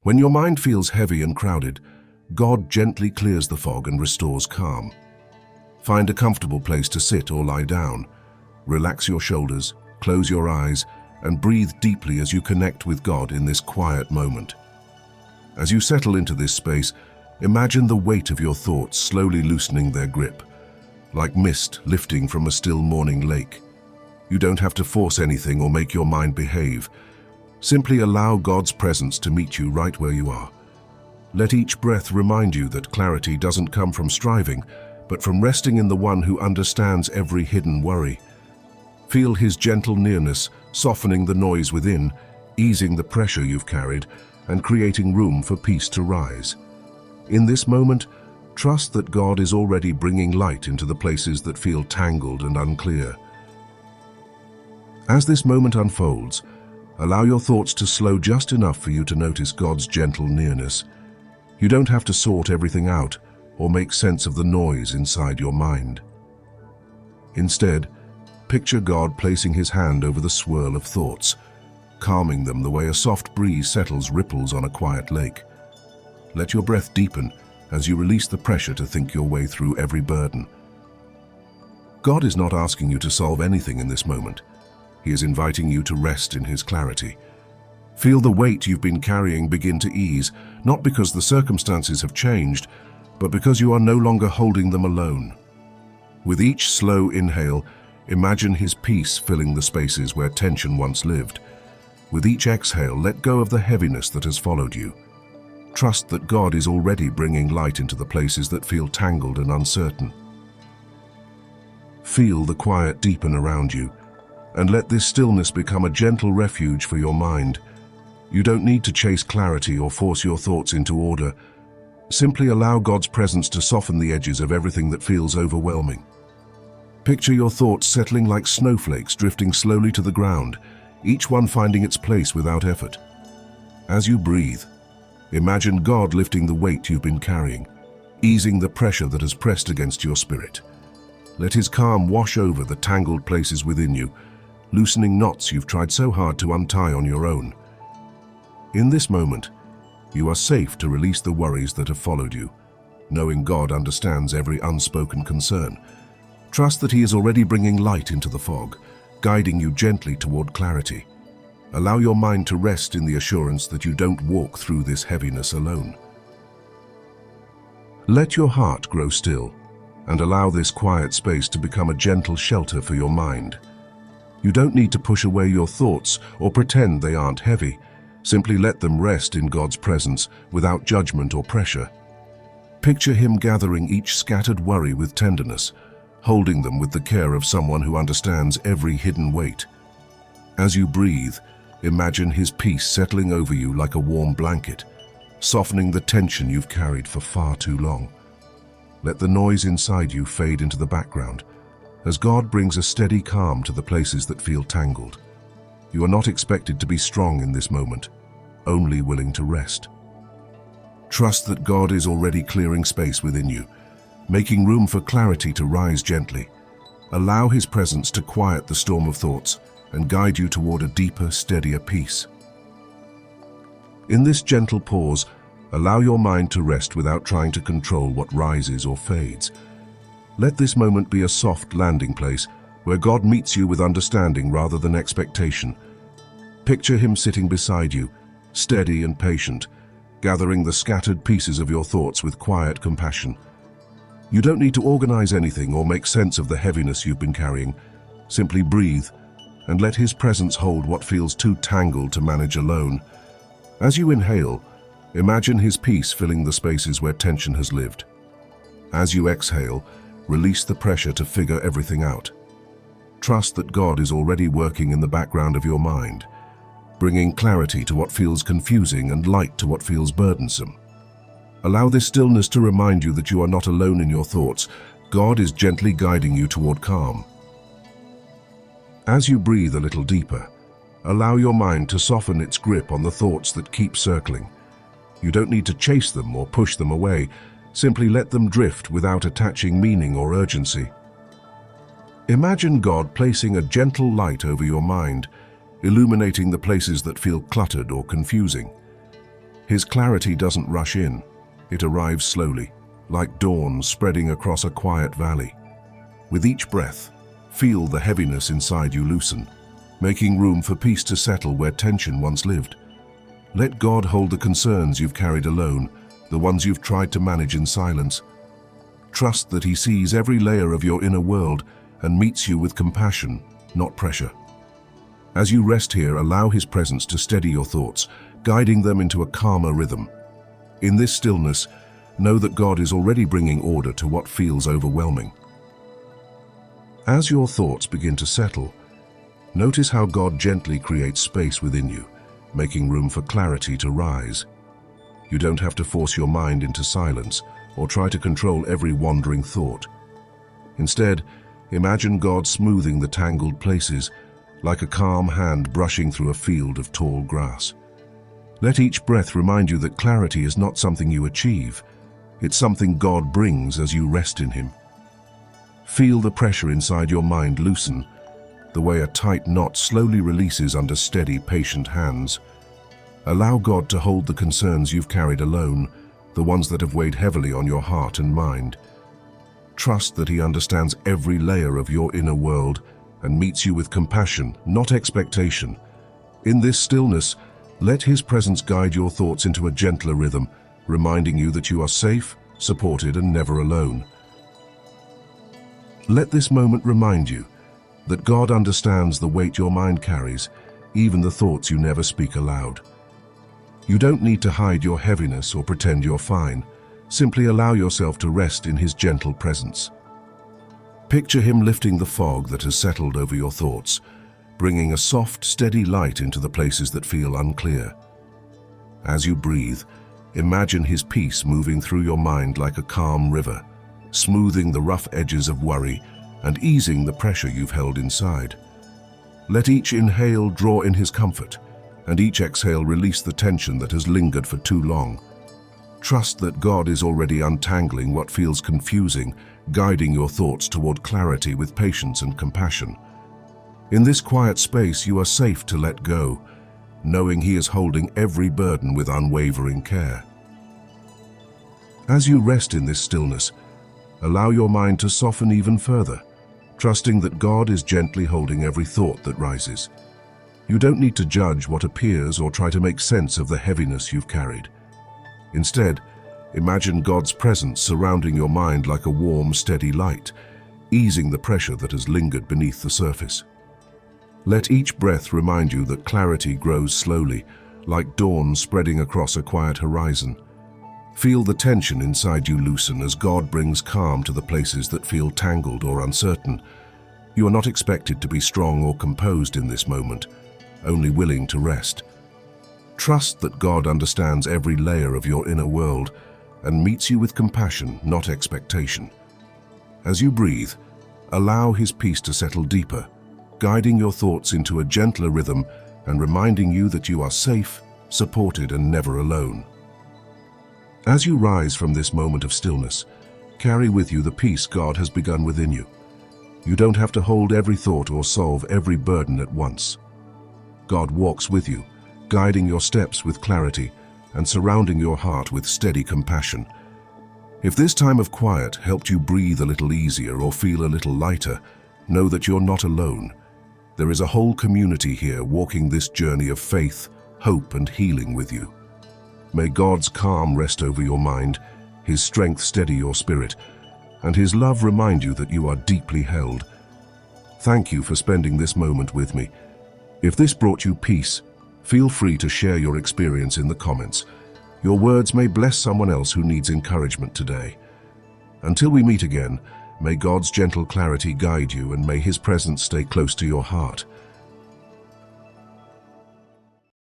When your mind feels heavy and crowded, God gently clears the fog and restores calm. Find a comfortable place to sit or lie down. Relax your shoulders, close your eyes, and breathe deeply as you connect with God in this quiet moment. As you settle into this space, imagine the weight of your thoughts slowly loosening their grip, like mist lifting from a still morning lake. You don't have to force anything or make your mind behave. Simply allow God's presence to meet you right where you are. Let each breath remind you that clarity doesn't come from striving, but from resting in the one who understands every hidden worry. Feel his gentle nearness, softening the noise within, easing the pressure you've carried, and creating room for peace to rise. In this moment, trust that God is already bringing light into the places that feel tangled and unclear. As this moment unfolds, allow your thoughts to slow just enough for you to notice God's gentle nearness. You don't have to sort everything out or make sense of the noise inside your mind. Instead, picture God placing his hand over the swirl of thoughts, calming them the way a soft breeze settles ripples on a quiet lake. Let your breath deepen as you release the pressure to think your way through every burden. God is not asking you to solve anything in this moment. He is inviting you to rest in his clarity. Feel the weight you've been carrying begin to ease, not because the circumstances have changed, but because you are no longer holding them alone. With each slow inhale, imagine his peace filling the spaces where tension once lived. With each exhale, let go of the heaviness that has followed you. Trust that God is already bringing light into the places that feel tangled and uncertain. Feel the quiet deepen around you, and let this stillness become a gentle refuge for your mind. You don't need to chase clarity or force your thoughts into order. Simply allow God's presence to soften the edges of everything that feels overwhelming. Picture your thoughts settling like snowflakes drifting slowly to the ground, each one finding its place without effort. As you breathe, imagine God lifting the weight you've been carrying, easing the pressure that has pressed against your spirit. Let his calm wash over the tangled places within you, loosening knots you've tried so hard to untie on your own. In this moment, you are safe to release the worries that have followed you, knowing God understands every unspoken concern. Trust that he is already bringing light into the fog, guiding you gently toward clarity. Allow your mind to rest in the assurance that you don't walk through this heaviness alone. Let your heart grow still, and allow this quiet space to become a gentle shelter for your mind. You don't need to push away your thoughts or pretend they aren't heavy. Simply let them rest in God's presence without judgment or pressure. Picture him gathering each scattered worry with tenderness, holding them with the care of someone who understands every hidden weight. As you breathe, imagine his peace settling over you like a warm blanket, softening the tension you've carried for far too long. Let the noise inside you fade into the background, as God brings a steady calm to the places that feel tangled. You are not expected to be strong in this moment, only willing to rest. Trust that God is already clearing space within you, making room for clarity to rise gently. Allow his presence to quiet the storm of thoughts and guide you toward a deeper, steadier peace. In this gentle pause, allow your mind to rest without trying to control what rises or fades. Let this moment be a soft landing place where God meets you with understanding rather than expectation. Picture him sitting beside you, steady and patient, gathering the scattered pieces of your thoughts with quiet compassion. You don't need to organize anything or make sense of the heaviness you've been carrying. Simply breathe and let his presence hold what feels too tangled to manage alone. As you inhale, imagine his peace filling the spaces where tension has lived. As you exhale, release the pressure to figure everything out. Trust that God is already working in the background of your mind, bringing clarity to what feels confusing and light to what feels burdensome. Allow this stillness to remind you that you are not alone in your thoughts. God is gently guiding you toward calm. As you breathe a little deeper, allow your mind to soften its grip on the thoughts that keep circling. You don't need to chase them or push them away. Simply let them drift without attaching meaning or urgency. Imagine God placing a gentle light over your mind, illuminating the places that feel cluttered or confusing. His clarity doesn't rush in. It arrives slowly, like dawn spreading across a quiet valley. With each breath, feel the heaviness inside you loosen, making room for peace to settle where tension once lived. Let God hold the concerns you've carried alone, the ones you've tried to manage in silence. Trust that He sees every layer of your inner world and meets you with compassion, not pressure. As you rest here, allow His presence to steady your thoughts, guiding them into a calmer rhythm. In this stillness, know that God is already bringing order to what feels overwhelming. As your thoughts begin to settle, notice how God gently creates space within you, making room for clarity to rise. You don't have to force your mind into silence or try to control every wandering thought. Instead, imagine God smoothing the tangled places, like a calm hand brushing through a field of tall grass. Let each breath remind you that clarity is not something you achieve. It's something God brings as you rest in Him. Feel the pressure inside your mind loosen, the way a tight knot slowly releases under steady, patient hands. Allow God to hold the concerns you've carried alone, the ones that have weighed heavily on your heart and mind. Trust that He understands every layer of your inner world and meets you with compassion, not expectation. In this stillness, let His presence guide your thoughts into a gentler rhythm, reminding you that you are safe, supported, and never alone. Let this moment remind you that God understands the weight your mind carries, even the thoughts you never speak aloud. You don't need to hide your heaviness or pretend you're fine. Simply allow yourself to rest in His gentle presence. Picture Him lifting the fog that has settled over your thoughts, bringing a soft, steady light into the places that feel unclear. As you breathe, imagine His peace moving through your mind like a calm river, smoothing the rough edges of worry and easing the pressure you've held inside. Let each inhale draw in His comfort, and each exhale release the tension that has lingered for too long. Trust that God is already untangling what feels confusing, guiding your thoughts toward clarity with patience and compassion. In this quiet space, you are safe to let go, knowing He is holding every burden with unwavering care. As you rest in this stillness, allow your mind to soften even further, trusting that God is gently holding every thought that rises. You don't need to judge what appears or try to make sense of the heaviness you've carried. Instead, imagine God's presence surrounding your mind like a warm, steady light, easing the pressure that has lingered beneath the surface. Let each breath remind you that clarity grows slowly, like dawn spreading across a quiet horizon. Feel the tension inside you loosen as God brings calm to the places that feel tangled or uncertain. You are not expected to be strong or composed in this moment, only willing to rest. Trust that God understands every layer of your inner world and meets you with compassion, not expectation. As you breathe, allow His peace to settle deeper, guiding your thoughts into a gentler rhythm and reminding you that you are safe, supported, and never alone. As you rise from this moment of stillness, carry with you the peace God has begun within you. You don't have to hold every thought or solve every burden at once. God walks with you, guiding your steps with clarity and surrounding your heart with steady compassion. If this time of quiet helped you breathe a little easier or feel a little lighter, know that you're not alone. There is a whole community here walking this journey of faith, hope, and healing with you. May God's calm rest over your mind, His strength steady your spirit, and His love remind you that you are deeply held. Thank you for spending this moment with me. If this brought you peace, feel free to share your experience in the comments. Your words may bless someone else who needs encouragement today. Until we meet again, may God's gentle clarity guide you and may His presence stay close to your heart.